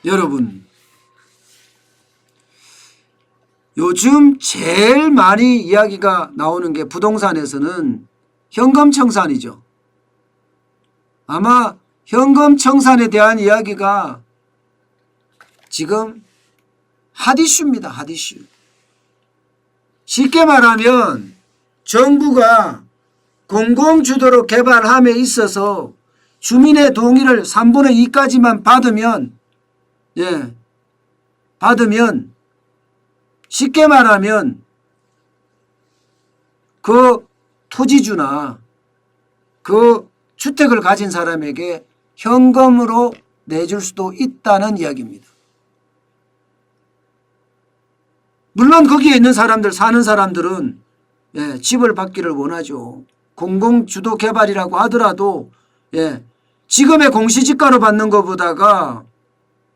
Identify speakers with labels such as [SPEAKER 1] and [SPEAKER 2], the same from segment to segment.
[SPEAKER 1] 여러분, 요즘 제일 많이 이야기가 나오는 게 부동산에서는 현금청산이죠. 아마 현금청산에 대한 이야기가 지금 핫이슈입니다. 핫이슈. 쉽게 말하면 정부가 공공주도로 개발함에 있어서 주민의 동의를 3분의 2까지만 받으면 쉽게 말하면 그 토지주나 그 주택을 가진 사람에게 현금으로 내줄 수도 있다는 이야기입니다. 물론 거기에 있는 사람들, 사는 사람들은 집을 받기를 원하죠. 공공주도 개발이라고 하더라도 지금의 공시지가로 받는 것보다가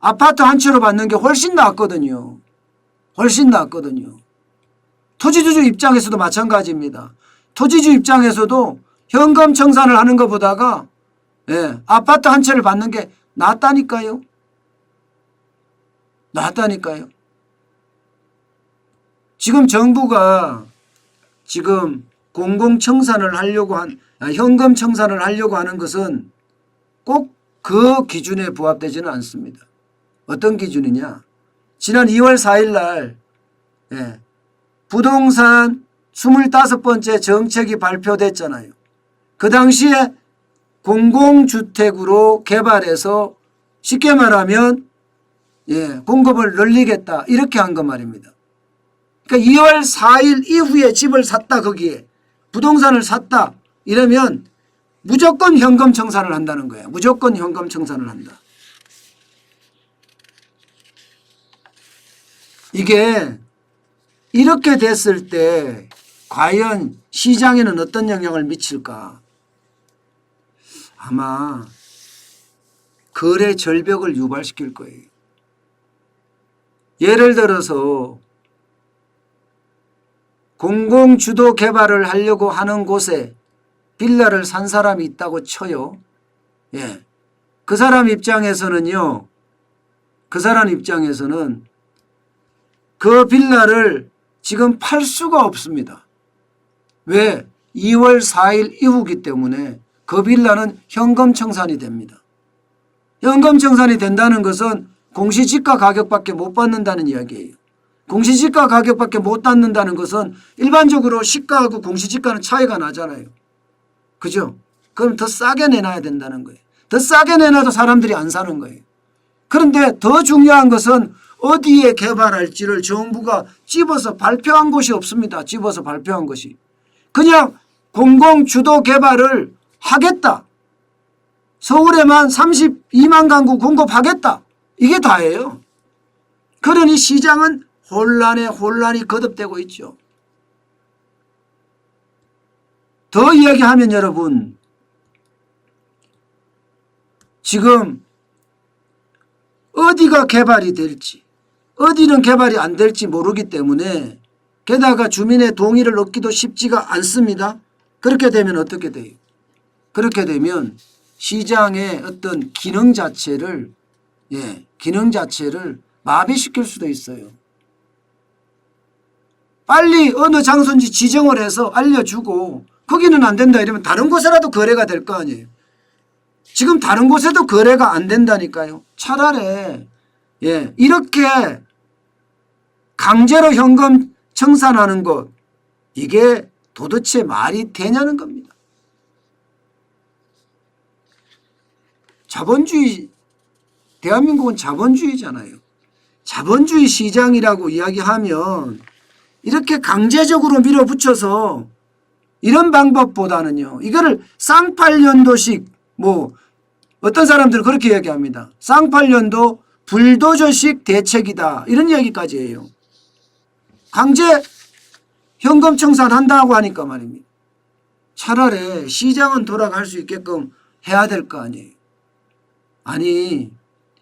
[SPEAKER 1] 아파트 한 채로 받는 게 훨씬 낫거든요. 훨씬 낫거든요. 토지주주 입장에서도 마찬가지입니다. 토지주 입장에서도 현금 청산을 하는 것보다가 아파트 한 채를 받는 게 낫다니까요. 낫다니까요. 지금 정부가 지금 공공청산을 하려고 현금 청산을 하려고 하는 것은 꼭 그 기준에 부합되지는 않습니다. 어떤 기준이냐? 지난 2월 4일 날 부동산 25번째 정책이 발표됐잖아요. 그 당시에 공공주택으로 개발해서 쉽게 말하면 공급을 늘리겠다 이렇게 한 거 말입니다. 그러니까 2월 4일 이후에 집을 샀다, 거기에 부동산을 샀다 이러면 무조건 현금 청산을 한다는 거예요. 무조건 현금 청산을 한다. 이게 이렇게 됐을 때 과연 시장에는 어떤 영향을 미칠까? 아마 거래 절벽을 유발시킬 거예요. 예를 들어서 공공주도 개발을 하려고 하는 곳에 빌라를 산 사람이 있다고 쳐요. 그 사람 입장에서는요. 그 사람 입장에서는 그 빌라를 지금 팔 수가 없습니다. 왜? 2월 4일 이후기 때문에 그 빌라는 현금 청산이 됩니다. 현금 청산이 된다는 것은 공시지가 가격밖에 못 받는다는 이야기예요. 공시지가 가격밖에 못 받는다는 것은 일반적으로 시가하고 공시지가는 차이가 나잖아요. 그죠? 그럼 더 싸게 내놔야 된다는 거예요. 더 싸게 내놔도 사람들이 안 사는 거예요. 그런데 더 중요한 것은 어디에 개발할지를 정부가 집어서 발표한 것이 없습니다. 집어서 발표한 것이. 그냥 공공주도 개발을 하겠다. 서울에만 32만 가구 공급하겠다. 이게 다예요. 그러니 시장은 혼란이 거듭되고 있죠. 더 이야기하면 여러분, 지금 어디가 개발이 될지, 어디는 개발이 안 될지 모르기 때문에 게다가 주민의 동의를 얻기도 쉽지가 않습니다. 그렇게 되면 어떻게 돼요? 그렇게 되면 시장의 어떤 기능 자체를 마비시킬 수도 있어요. 빨리 어느 장소인지 지정을 해서 알려주고 거기는 안 된다 이러면 다른 곳에라도 거래가 될 거 아니에요. 지금 다른 곳에도 거래가 안 된다니까요. 차라리 이렇게 강제로 현금 청산하는 것, 이게 도대체 말이 되냐는 겁니다. 자본주의, 대한민국은 자본주의잖아요. 자본주의 시장이라고 이야기하면 이렇게 강제적으로 밀어붙여서 이런 방법보다는요, 이거를 쌍팔년도식, 어떤 사람들은 그렇게 이야기합니다. 쌍팔년도 불도저식 대책이다, 이런 이야기까지 해요. 강제 현금 청산한다고 하니까 말입니다. 차라리 시장은 돌아갈 수 있게끔 해야 될 거 아니에요. 아니,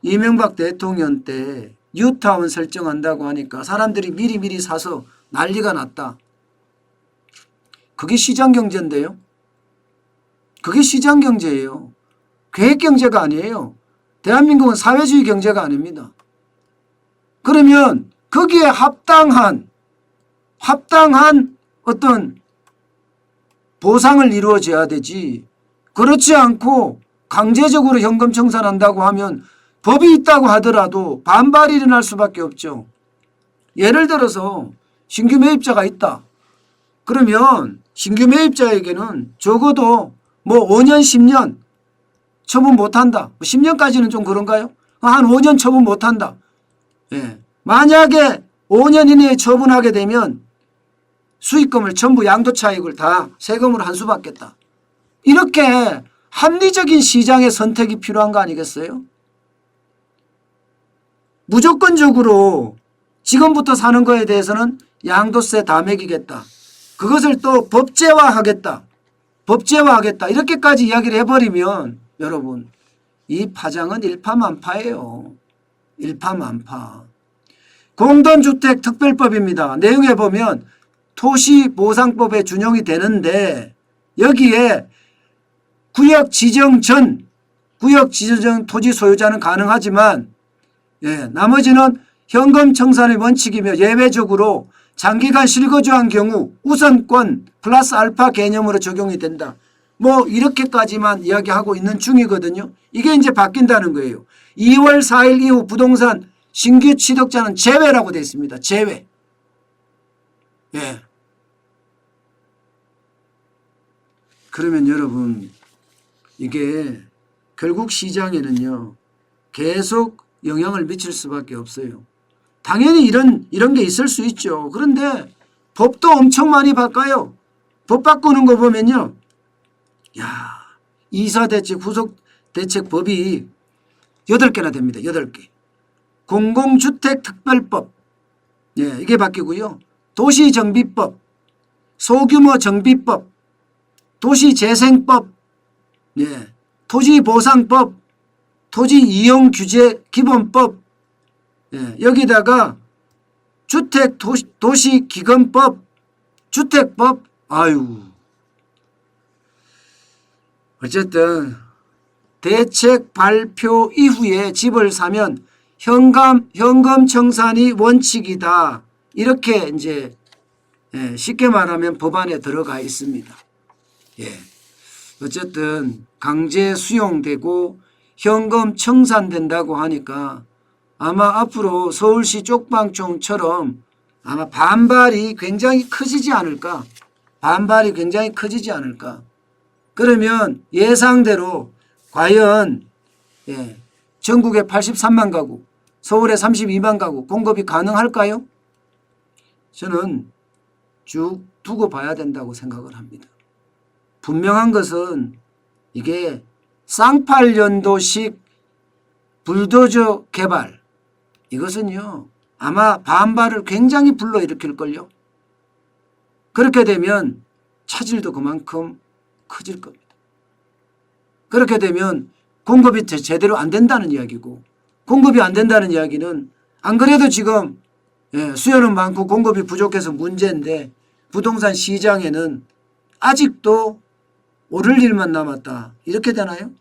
[SPEAKER 1] 이명박 대통령 때 뉴타운 설정한다고 하니까 사람들이 미리미리 사서 난리가 났다. 그게 시장경제인데요. 그게 시장경제예요. 계획경제가 아니에요. 대한민국은 사회주의 경제가 아닙니다. 그러면 거기에 합당한 어떤 보상을 이루어져야 되지. 그렇지 않고 강제적으로 현금 청산한다고 하면 법이 있다고 하더라도 반발이 일어날 수밖에 없죠. 예를 들어서 신규 매입자가 있다. 그러면 신규 매입자에게는 적어도 뭐 5년 10년 처분 못한다. 10년까지는 좀 그런가요? 한 5년 처분 못한다. 예. 만약에 5년 이내에 처분하게 되면 수익금을 전부 양도차익을 다 세금으로 한수받겠다. 이렇게 합리적인 시장의 선택이 필요한 거 아니겠어요? 무조건적으로 지금부터 사는 거에 대해서는 양도세 다 매기겠다. 그것을 또 법제화하겠다. 법제화하겠다. 이렇게까지 이야기를 해버리면 여러분 이 파장은 일파만파예요. 일파만파. 공동주택 특별법입니다. 내용에 보면 토시보상법에 준용이 되는데 여기에 구역 지정 전 토지 소유자는 가능하지만 나머지는 현금 청산의 원칙이며 예외적으로 장기간 실거주한 경우 우선권 플러스 알파 개념으로 적용이 된다. 뭐 이렇게까지만 이야기하고 있는 중이거든요. 이게 이제 바뀐다는 거예요. 2월 4일 이후 부동산 신규 취득자는 제외라고 되어 있습니다. 제외. 예. 그러면 여러분 이게 결국 시장에는요 계속 영향을 미칠 수밖에 없어요. 당연히 이런 게 있을 수 있죠. 그런데 법도 엄청 많이 바꿔요. 법 바꾸는 거 보면요. 야, 이사대책 후속대책법이 8개나 됩니다. 8개. 공공주택특별법. 예, 이게 바뀌고요. 도시정비법, 소규모 정비법, 도시재생법, 예, 토지보상법, 토지이용규제기본법, 예, 여기다가 주택도시기금법, 주택법, 아유. 어쨌든 대책 발표 이후에 집을 사면 현금 청산이 원칙이다. 이렇게 이제 쉽게 말하면 법안에 들어가 있습니다. 예. 어쨌든 강제 수용되고 현금 청산된다고 하니까 아마 앞으로 서울시 쪽방촌처럼 아마 반발이 굉장히 커지지 않을까. 반발이 굉장히 커지지 않을까. 그러면 예상대로 과연 전국에 83만 가구, 서울에 32만 가구 공급이 가능할까요? 저는 쭉 두고 봐야 된다고 생각을 합니다. 분명한 것은 이게 쌍팔년도식 불도저 개발, 이것은요 아마 반발을 굉장히 불러일으킬걸요. 그렇게 되면 차질도 그만큼 커질 겁니다. 그렇게 되면 공급이 제대로 안 된다는 이야기고, 공급이 안 된다는 이야기는 안 그래도 지금 수요는 많고 공급이 부족해서 문제인데 부동산 시장에는 아직도 오를 일만 남았다. 이렇게 되나요?